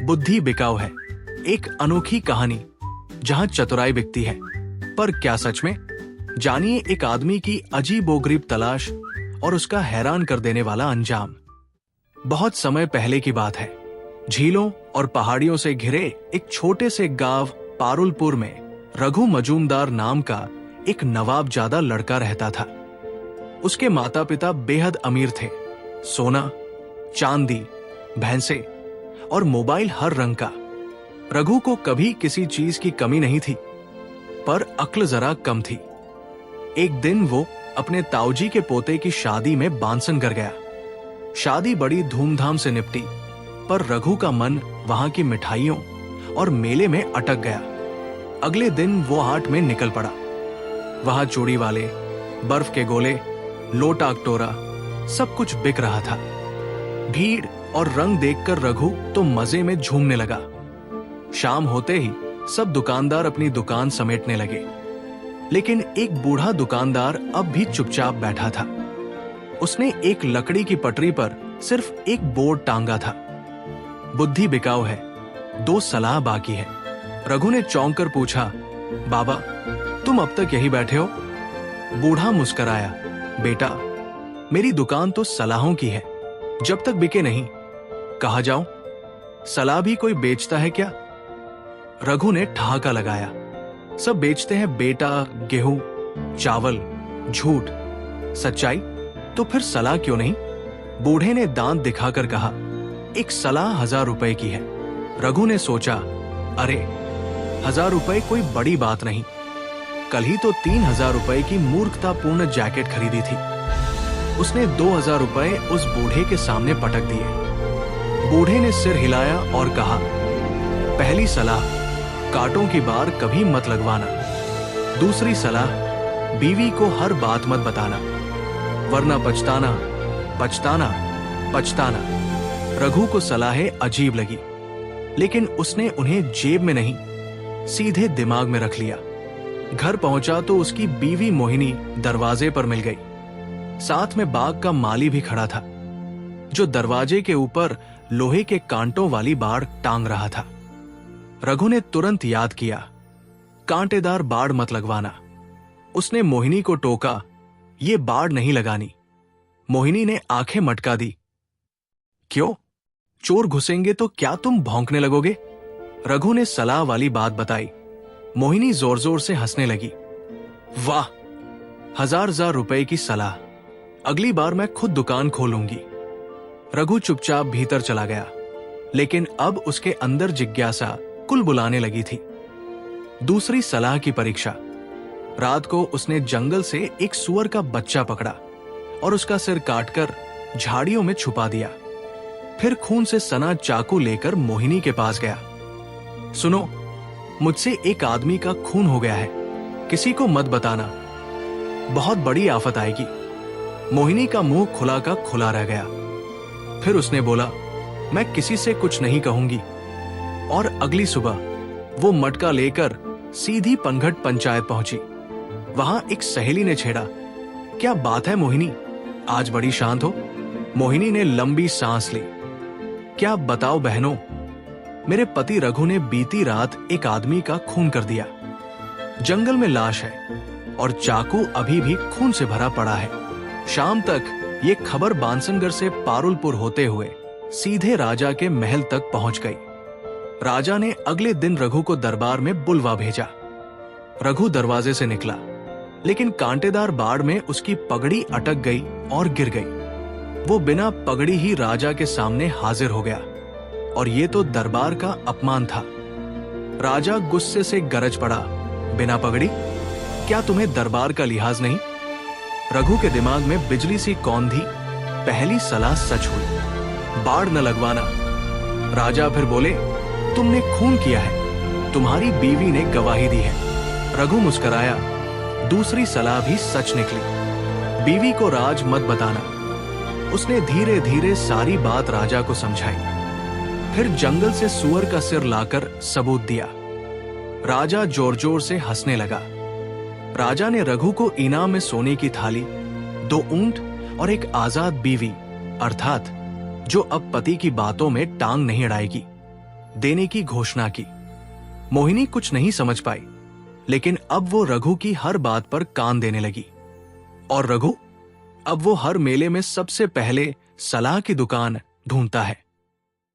बुद्धि बिकाऊ है, एक अनोखी कहानी जहां चतुराई बिकती है। पर क्या सच में? जानिए एक आदमी की अजीबोगरीब तलाश और उसका हैरान कर देने वाला अंजाम। बहुत समय पहले की बात है। झीलों और पहाड़ियों से घिरे एक छोटे से गांव पारुलपुर में रघु मजूमदार नाम का एक नवाबजादा लड़का रहता था। उसके माता पिता बेहद अमीर थे। सोना, चांदी, भैंसे और मोबाइल हर रंग का। रघु को कभी किसी चीज की कमी नहीं थी, पर अक्ल जरा कम थी। एक दिन वो अपने ताऊजी के पोते की शादी में बांसनगर गया। शादी बड़ी धूमधाम से निपटी, पर रघु का मन वहां की मिठाइयों और मेले में अटक गया। अगले दिन वो हाट में निकल पड़ा। वहां चूड़ी वाले, बर्फ के गोले, लोटा कटोरा सब कुछ बिक रहा था। भीड़ और रंग देखकर रघु तो मजे में झूमने लगा। शाम होते ही सब दुकानदार अपनी दुकान समेटने लगे, लेकिन एक बूढ़ा दुकानदार अब भी चुपचाप बैठा था। उसने एक लकड़ी की पटरी पर सिर्फ एक बोर्ड टांगा था, बुद्धि बिकाऊ है, 2 सलाह बाकी है। रघु ने चौंक कर पूछा, बाबा तुम अब तक यही बैठे हो? बूढ़ा मुस्कराया, बेटा मेरी दुकान तो सलाहों की है, जब तक बिके नहीं कहा जाऊं? सलाह भी कोई बेचता है क्या? रघु ने ठहाका लगाया, सब बेचते हैं बेटा, गेहूं, चावल, झूठ, सच्चाई तो फिर सलाह क्यों नहीं? बूढ़े ने दांत दिखाकर कहा, एक सलाह 1000 रुपए की है। रघु ने सोचा, अरे 1000 रुपए कोई बड़ी बात नहीं, कल ही तो 3000 रुपए की मूर्खतापूर्ण जैकेट खरीदी थी। उसने 2000 रुपए उस बूढ़े के सामने पटक दिए। बूढ़े ने सिर हिलाया और कहा, पहली सलाह, कांटों की बार कभी मत लगवाना। दूसरी सलाह, बीवी को हर बात मत बताना, वरना पछताना, पछताना, पछताना। रघु को सलाहें अजीब लगी, लेकिन उसने उन्हें जेब में नहीं, सीधे दिमाग में रख लिया। घर पहुंचा तो उसकी बीवी मोहिनी दरवाजे पर मिल गई। साथ में बाग का माली भी खड़ा था, जो दरवाजे के ऊपर लोहे के कांटों वाली बाड़ टांग रहा था। रघु ने तुरंत याद किया, कांटेदार बाड़ मत लगवाना। उसने मोहिनी को टोका, ये बाड़ नहीं लगानी। मोहिनी ने आंखें मटका दी, क्यों? चोर घुसेंगे तो क्या तुम भौंकने लगोगे? रघु ने सलाह वाली बात बताई। मोहिनी जोर जोर से हंसने लगी, वाह, 1000 रुपए की सलाह, अगली बार मैं खुद दुकान खोलूंगी। रघु चुपचाप भीतर चला गया, लेकिन अब उसके अंदर जिज्ञासा कुल बुलाने लगी थी। दूसरी सलाह की परीक्षा। रात को उसने जंगल से एक सुअर का बच्चा पकड़ा और उसका सिर काटकर झाड़ियों में छुपा दिया। फिर खून से सना चाकू लेकर मोहिनी के पास गया। सुनो, मुझसे एक आदमी का खून हो गया है, किसी को मत बताना, बहुत बड़ी आफत आएगी। मोहिनी का मुंह खुला का खुला रह गया। फिर उसने बोला, मैं किसी से कुछ नहीं कहूंगी। और अगली सुबह वो मटका लेकर सीधी पनघट पंचायत पहुंची। वहां एक सहेली ने छेड़ा, क्या बात है मोहिनी, आज बड़ी शांत हो? मोहिनी ने लंबी सांस ली। क्या बताओ बहनों, मेरे पति रघु ने बीती रात एक आदमी का खून कर दिया। जंगल में लाश है और चाकू अभी भी खून से भरा पड़ा है। शाम तक ये खबर बांसनगर से पारुलपुर होते हुए सीधे राजा के महल तक पहुंच गई। राजा ने अगले दिन रघु को दरबार में बुलवा भेजा। रघु दरवाजे से निकला, लेकिन कांटेदार बाड़ में उसकी पगड़ी अटक गई और गिर गई। वो बिना पगड़ी ही राजा के सामने हाजिर हो गया, और ये तो दरबार का अपमान था। राजा गुस्से से गरज पड़ा, बिना पगड़ी? क्या तुम्हें दरबार का लिहाज नहीं? रघु के दिमाग में बिजली सी कौंधी, पहली सलाह सच हुई, बाड़ न लगवाना। राजा फिर बोले, तुमने खून किया है, तुम्हारी बीवी ने गवाही दी है। रघु मुस्कुराया, दूसरी सलाह भी सच निकली, बीवी को राज मत बताना। उसने धीरे धीरे सारी बात राजा को समझाई। फिर जंगल से सुअर का सिर लाकर सबूत दिया। राजा जोर जोर से हंसने लगा। राजा ने रघु को इनाम में सोने की थाली, 2 ऊंट और एक आजाद बीवी, अर्थात जो अब पति की बातों में टांग नहीं अड़ाएगी, देने की घोषणा की। मोहिनी कुछ नहीं समझ पाई, लेकिन अब वो रघु की हर बात पर कान देने लगी। और रघु अब वो हर मेले में सबसे पहले सलाह की दुकान ढूंढता है।